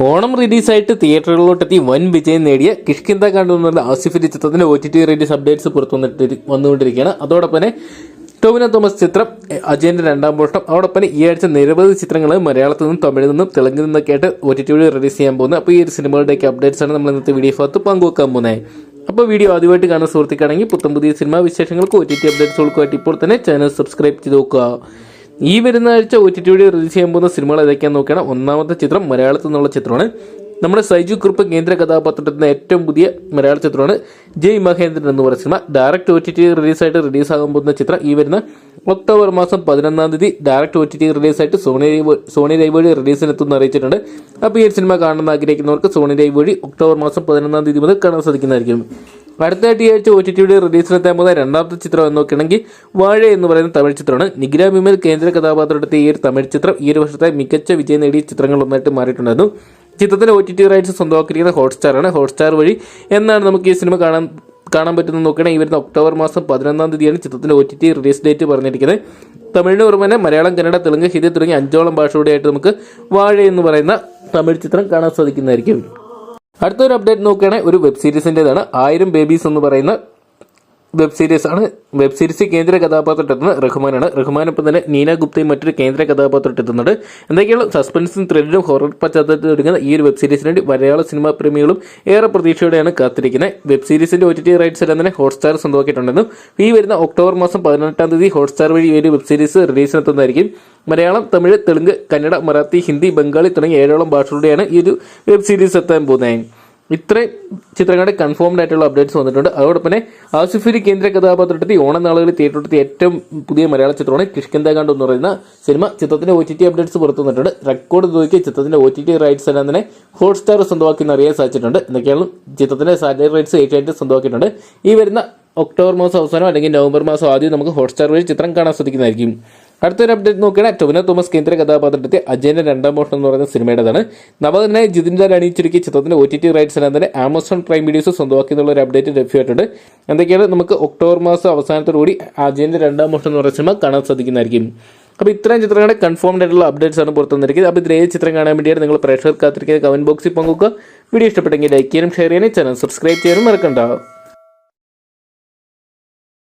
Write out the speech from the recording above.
ഓണം റിലീസായിട്ട് തിയേറ്ററുകളിലോട്ടെത്തി വൻ വിജയം നേടിയ കിഷ്കിന്ത കണ്ടുവന്നുള്ള ആസിഫ് അലി ചിത്രത്തിന്റെ OTT റിലീസ് അപ്ഡേറ്റ്സ് വന്നുകൊണ്ടിരിക്കുകയാണ്. അതോടൊപ്പം തന്നെ ടോവിനോ തോമസ് ചിത്രം അജയന്റെ രണ്ടാം പോർഷം, അതോടൊപ്പം ഈ ആഴ്ച നിരവധി ചിത്രങ്ങൾ മലയാളത്തിൽ നിന്നും തമിഴിൽ നിന്നും തെലുങ്കിൽ നിന്നൊക്കെ ആയിട്ട് OTT വഴി റിലീസ് ചെയ്യാൻ പോകുന്നത്. അപ്പോൾ ഈ ഒരു സിനിമകളുടെയൊക്കെ അപ്ഡേറ്റ്സ് ആണ് നമ്മൾ ഇന്നത്തെ വീഡിയോ ഭാഗത്ത് പങ്കുവെക്കാൻ പോകുന്നത്. അപ്പോൾ വീഡിയോ ആദ്യമായിട്ട് കാണുന്ന സുഹൃത്തുക്കാണെങ്കിൽ പുത്തൻ പുതിയ സിനിമാ വിശേഷങ്ങൾക്ക് OTT അപ്ഡേറ്റ്സുകൾക്കുമായിട്ട് ഇപ്പോൾ തന്നെ ചാനൽ സബ്സ്ക്രൈബ് ചെയ്ത് നോക്കുക. ഈ വരുന്ന ആഴ്ച OTT വഴി റിലീസ് ചെയ്യാൻ പോകുന്ന സിനിമകൾ ഏതൊക്കെയാണെന്ന് നോക്കുകയാണ്. ഒന്നാമത്തെ ചിത്രം മലയാളത്തിൽ നിന്നുള്ള ചിത്രമാണ്. നമ്മുടെ സൈജു കുറുപ്പ് കേന്ദ്ര കഥാപാത്രത്തിന്റെ ഏറ്റവും പുതിയ മലയാള ചിത്രമാണ് ജയ് മഹേന്ദ്രൻ എന്ന് പറയുന്ന സിനിമ. ഡയറക്റ്റ് OTT റിലീസാകാൻ പോകുന്ന ചിത്രം ഈ വരുന്ന ഒക്ടോബർ മാസം 11-ാം തീയതി ഡയറക്റ്റ് OTT റിലീസായിട്ട് സോണി ലൈവ് വഴി റിലീസിനെത്തുമെന്ന് അറിയിച്ചിട്ടുണ്ട്. അപ്പോൾ ഈ ഒരു സിനിമ കാണണമെന്ന് ആഗ്രഹിക്കുന്നവർക്ക് സോണി ലൈവ് വഴി ഒക്ടോബർ മാസം 11-ാം തീയതി മുതൽ കാണാൻ സാധിക്കുന്നതായിരിക്കും. അടുത്തായിട്ട് ഈ ആഴ്ച OTT റിലീസിനെത്താൻ പോകുന്ന രണ്ടാമത്തെ ചിത്രം എന്ന് നോക്കുകയാണെങ്കിൽ വാഴ എന്ന് പറയുന്ന തമിഴ് ചിത്രമാണ്. നിഖില വിമൽ കേന്ദ്ര കഥാപാത്രത്തെ ഈ ഒരു തമിഴ് ചിത്രം ഈ ഒരു വർഷത്തെ മികച്ച വിജയം നേടിയ ചിത്രങ്ങളൊന്നായിട്ട് മാറിയിട്ടുണ്ടായിരുന്നു. ചിത്രത്തിന്റെ OTT റൈറ്റ്സ് സ്വന്തമാക്കിയിരിക്കുന്ന ഹോട്ട്സ്റ്റാറാണ്. ഹോട്ട്സ്റ്റാർ വഴി എന്നാണ് നമുക്ക് ഈ സിനിമ കാണാൻ പറ്റുന്നത് നോക്കുകയാണെങ്കിൽ ഈ വരുന്ന ഒക്ടോബർ മാസം 11-ാം തീയതിയാണ് ചിത്രത്തിന്റെ OTT റിലീസ് ഡേറ്റ് പറഞ്ഞിരിക്കുന്നത്. തമിഴിന് പുറമെ മലയാളം, കന്നഡ, തെലുങ്ക്, ഹിന്ദി തുടങ്ങിയ 5ഓളം ഭാഷയോടെയായിട്ട് നമുക്ക് വാഴ എന്ന് പറയുന്ന തമിഴ് ചിത്രം കാണാൻ സാധിക്കുന്നതായിരിക്കും. അടുത്തൊരു അപ്ഡേറ്റ് നോക്കുകയാണെങ്കിൽ ഒരു വെബ് സീരീസിൻ്റെതാണ്. 1000 ബേബീസ് എന്ന് പറയുന്ന വെബ് സീരീസ് ആണ്. വെബ് സീരീസ് കേന്ദ്ര കഥാപാത്രത്തെത്തുന്നത് റഹ്മാനാണ്. റഹ്മാനൊപ്പം തന്നെ നീന ഗുപ്തയും മറ്റൊരു കേന്ദ്ര കഥാപാത്രത്തെത്തുന്നുണ്ട്. എന്തൊക്കെയാണ് സസ്പെൻസും ത്രില്ലും ഹൊറർ പശ്ചാത്തലത്തിൽ എടുക്കുന്ന ഈ ഒരു വെബ് സീരീസിന് വേണ്ടി മലയാള സിനിമാ പ്രേമികളും ഏറെ പ്രതീക്ഷയോടെയാണ് കാത്തിരിക്കുന്നത്. വെബ് സീരീസിന്റെ OTT റൈറ്റ്സ് എല്ലാം തന്നെ ഹോട്ട്സ്റ്റാർ സ്വന്തമാക്കിയിട്ടുണ്ടെന്നു. ഈ വരുന്ന ഒക്ടോബർ മാസം 18-ാം തീയതി ഹോട്ട്സ്റ്റാർ വഴി ഈ ഒരു വെബ് സീരീസ് റിലീസിനെത്തുന്നതായിരിക്കും. മലയാളം, തമിഴ്, തെലുങ്ക്, കന്നഡ, മറാത്തി, ഹിന്ദി, ബംഗാളി തുടങ്ങിയ 7ഓളം ഭാഷകളുടെയാണ് ഈ ഒരു വെബ് സീരീസ് എത്താൻ പോകുന്നത്. ഇത്രയും ചിത്രങ്ങളുടെ കൺഫേംഡ് ആയിട്ടുള്ള അപ്ഡേറ്റ്സ് വന്നിട്ടുണ്ട്. അതോടൊപ്പം തന്നെ ആസിഫ് അലി കേന്ദ്ര കഥാപാത്രത്തിൽ ഓണം നാളുകളിൽ തിയേറ്ററിലെത്തിയ ഏറ്റവും പുതിയ മലയാള ചിത്രമാണ് കിഷ്കിന്ത കണ്ടു എന്ന് പറയുന്ന സിനിമ. ചിത്രത്തിന്റെ OTT അപ്ഡേറ്റ്സ് പുറത്തു വന്നിട്ടുണ്ട്. റെക്കോർഡ് തുകയ്ക്ക് ചിത്രത്തിന്റെ OTT റൈറ്റ്സ് എല്ലാം തന്നെ ഹോട്ട്സ്റ്റാർ സ്വന്തമാക്കി അറിയാൻ സാധിച്ചിട്ടുണ്ട്. എന്തൊക്കെയാണ് ചിത്രത്തിന്റെ സാറ്റലൈറ്റ് റൈറ്റ്സ് ഏഷ്യാനെറ്റ് സ്വന്തമാക്കിയിട്ടുണ്ട്. ഈ വരുന്ന ഒക്ടോബർ മാസം അവസാനം അല്ലെങ്കിൽ നവംബർ മാസം ആദ്യം നമുക്ക് ഹോട്ട്സ്റ്റാർ വഴി ചിത്രം കാണാൻ സാധിക്കുന്നതായിരിക്കും. അടുത്തൊരു അപ്ഡേറ്റ് നോക്കുകയാണെങ്കിൽ ടൊവിനോ തോമസ് കേന്ദ്ര കഥാപാത്രത്തെ അജയന്റെ രണ്ടാം പോർഷൻ എന്ന് പറയുന്ന സിനിമയുടേതാണ്. നവകനായി ജിതിൻലാൽ അണിയിച്ചൊരുക്കിയ ചിത്രത്തിന്റെ OTT റൈറ്റ്സ് എല്ലാം തന്നെ ആമസോൺ പ്രൈം വീഡിയോസ് സ്വന്തമാക്കി എന്നുള്ള ഒരു അപ്ഡേറ്റ് ലഭ്യമായിട്ടുണ്ട്. എന്തൊക്കെയാണ് നമുക്ക് ഒക്ടോബർ മാസം അവസാനത്തോടുകൂടി അജയന്റെ രണ്ടാം പോർഷൻ എന്ന് പറയുന്ന സിനിമ കാണാൻ സാധിക്കുന്നതായിരിക്കും. അപ്പോൾ ഇത്രയും ചിത്രങ്ങളുടെ കൺഫേംഡ് ആയിട്ടുള്ള അപ്ഡേറ്റ്സ് ആണ് പുറത്തു വന്നിരിക്കുന്നത്. അപ്പോൾ ഇതിൽ ഏത് ചിത്രം കാണാൻ വേണ്ടിയാണ് നിങ്ങൾ പ്രേക്ഷകർ കാത്തിരിക്കുന്നത് കമന്റ് ബോക്സിൽ പങ്കുവെക്കുക. വീഡിയോ ഇഷ്ടപ്പെട്ടെങ്കിൽ ലൈക്ക് ചെയ്യാനും ഷെയർ ചെയ്യാനും ചാനൽ സബ്സ്ക്രൈബ് ചെയ്യാനും മറക്കണ്ട.